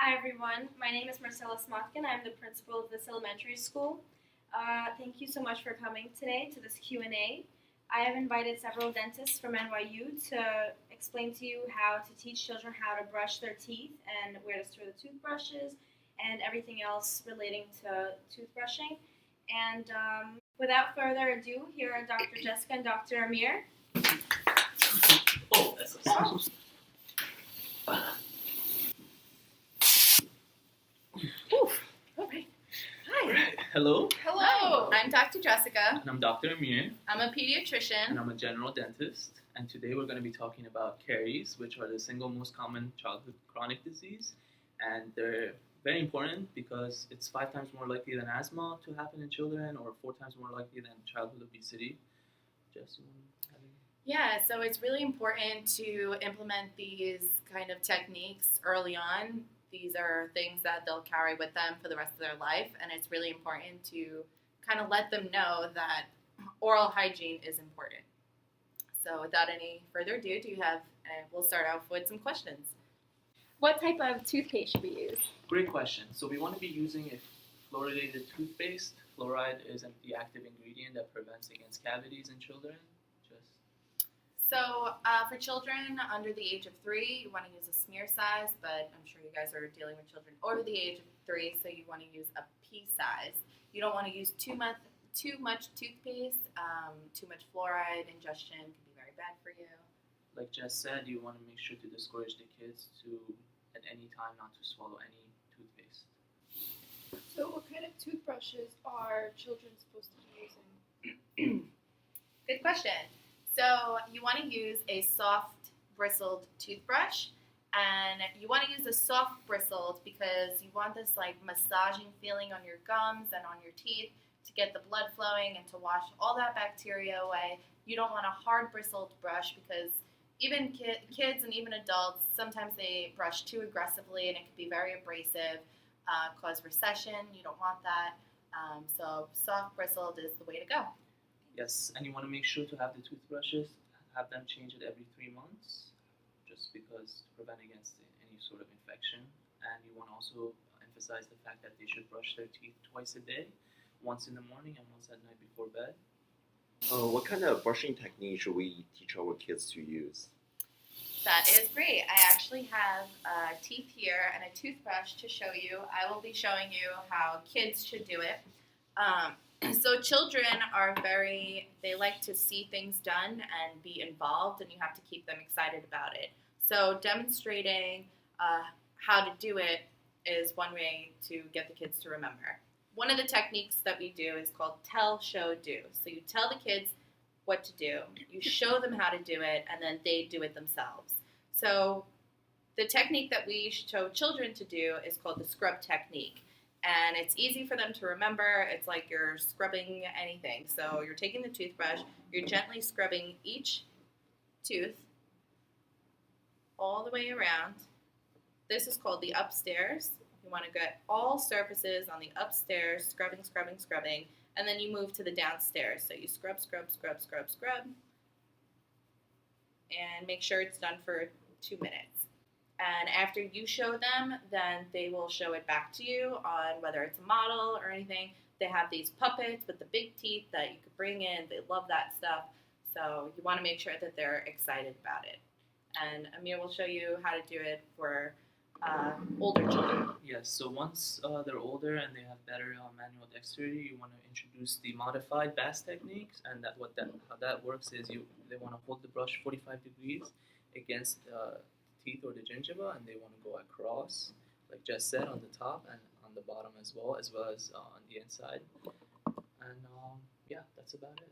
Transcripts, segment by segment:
Hi everyone, my name is Marcella Smotkin. I'm the principal of this elementary school. Thank you so much for coming today to this Q&A. I have invited several dentists from NYU to explain to you how to teach children how to brush their teeth and where to store the toothbrushes and everything else relating to toothbrushing. And without further ado, here are Dr. Jessica and Dr. Amir. Oh, that's so All right. Hi. Right. Hello, Hello. I'm Dr. Jessica. and I'm Dr. Amir, I'm a pediatrician. and I'm a general dentist. And today we're going to be talking about caries, which are the single most common childhood chronic disease. And they're very important because it's 5 times more likely than asthma to happen in children, or 4 times more likely than childhood obesity. Jess, you want to have any? Yeah, so it's really important to implement these kind of techniques early on. These are things that they'll carry with them for the rest of their life, and it's really important to kind of let them know that oral hygiene is important. So without any further ado, we'll start off with some questions. What type of toothpaste should we use? Great question. So we want to be using a fluoridated toothpaste. Fluoride is the active ingredient that prevents against cavities in children. So for children under the age of 3, you want to use a smear size, but I'm sure you guys are dealing with children over the age of 3, so you want to use a pea size. You don't want to use too much toothpaste. Too much fluoride ingestion can be very bad for you. Like Jess said, you want to make sure to discourage the kids to, at any time, not to swallow any toothpaste. So what kind of toothbrushes are children supposed to be using? Good question. So you want to use a soft bristled toothbrush, and you want to use a soft bristled because you want this like massaging feeling on your gums and on your teeth to get the blood flowing and to wash all that bacteria away. You don't want a hard bristled brush because even kids and even adults, sometimes they brush too aggressively and it can be very abrasive, cause recession. You don't want that. So soft bristled is the way to go. Yes, and you want to make sure to have the toothbrushes, have them change it every 3 months, just because to prevent against any sort of infection. And you want to also emphasize the fact that they should brush their teeth twice a day, once in the morning and once at night before bed. What kind of brushing technique should we teach our kids to use? That is great. I actually have teeth here and a toothbrush to show you. I will be showing you how kids should do it. So children they like to see things done and be involved, and you have to keep them excited about it. So demonstrating how to do it is one way to get the kids to remember. One of the techniques that we do is called tell, show, do. So you tell the kids what to do, you show them how to do it, and then they do it themselves. So the technique that we show children to do is called the scrub technique. And it's easy for them to remember. It's like you're scrubbing anything. So you're taking the toothbrush, you're gently scrubbing each tooth all the way around. This is called the upstairs. You want to get all surfaces on the upstairs, scrubbing, scrubbing, scrubbing, and then you move to the downstairs. So you scrub, scrub, scrub, scrub, scrub, and make sure it's done for 2 minutes. And after you show them, then they will show it back to you on whether it's a model or anything. They have these puppets with the big teeth that you could bring in. They love that stuff. So you want to make sure that they're excited about it. And Amir will show you how to do it for older children. Yes, so once they're older and they have better manual dexterity, you want to introduce the modified BAS techniques, and how that works is they want to hold the brush 45 degrees against teeth or the gingiva, and they want to go across, like Jess said, on the top and on the bottom as well as on the inside. And yeah, that's about it.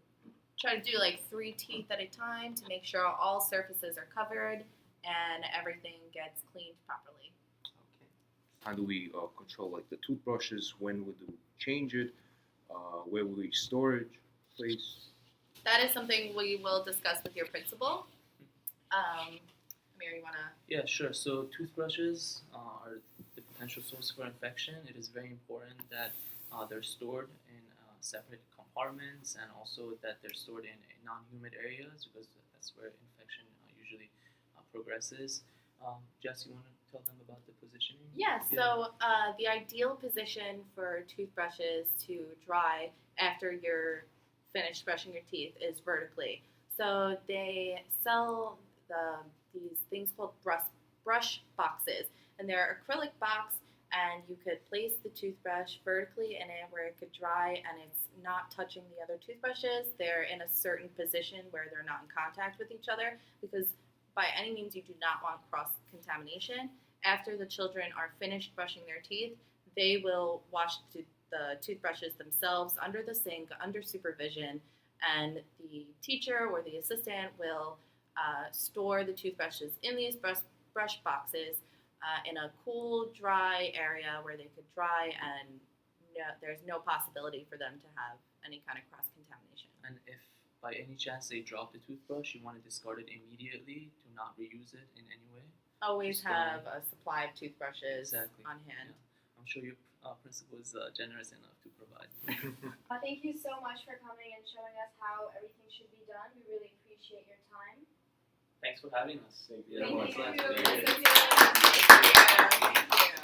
Try to do like 3 teeth at a time to make sure all surfaces are covered and everything gets cleaned properly. Okay. How do we control like the toothbrushes? When would we change it? Where will we storage place? That is something we will discuss with your principal. Amir, you want to? Yeah, sure. So toothbrushes are the potential source for infection. It is very important that they're stored in separate compartments, and also that they're stored in non-humid areas because that's where infection usually progresses. Jess, you want to tell them about the positioning? Yeah, so the ideal position for toothbrushes to dry after you're finished brushing your teeth is vertically. So they sell these things called brush boxes, and they're acrylic box, and you could place the toothbrush vertically in it where it could dry and it's not touching the other toothbrushes. They're in a certain position where they're not in contact with each other, because by any means you do not want cross-contamination. After the children are finished brushing their teeth, they will wash the toothbrushes themselves under the sink, under supervision, and the teacher or the assistant will store the toothbrushes in these brush boxes in a cool, dry area where they could dry, and there's no possibility for them to have any kind of cross-contamination. And if by any chance they drop the toothbrush, you want to discard it immediately to not reuse it in any way. Always Just have a supply of toothbrushes Exactly. on hand. I'm sure your principal is generous enough to provide. Thank you so much for coming and showing us how everything should be done. We really appreciate your time. Thanks for having us. Thank you. Thank you. Thank you.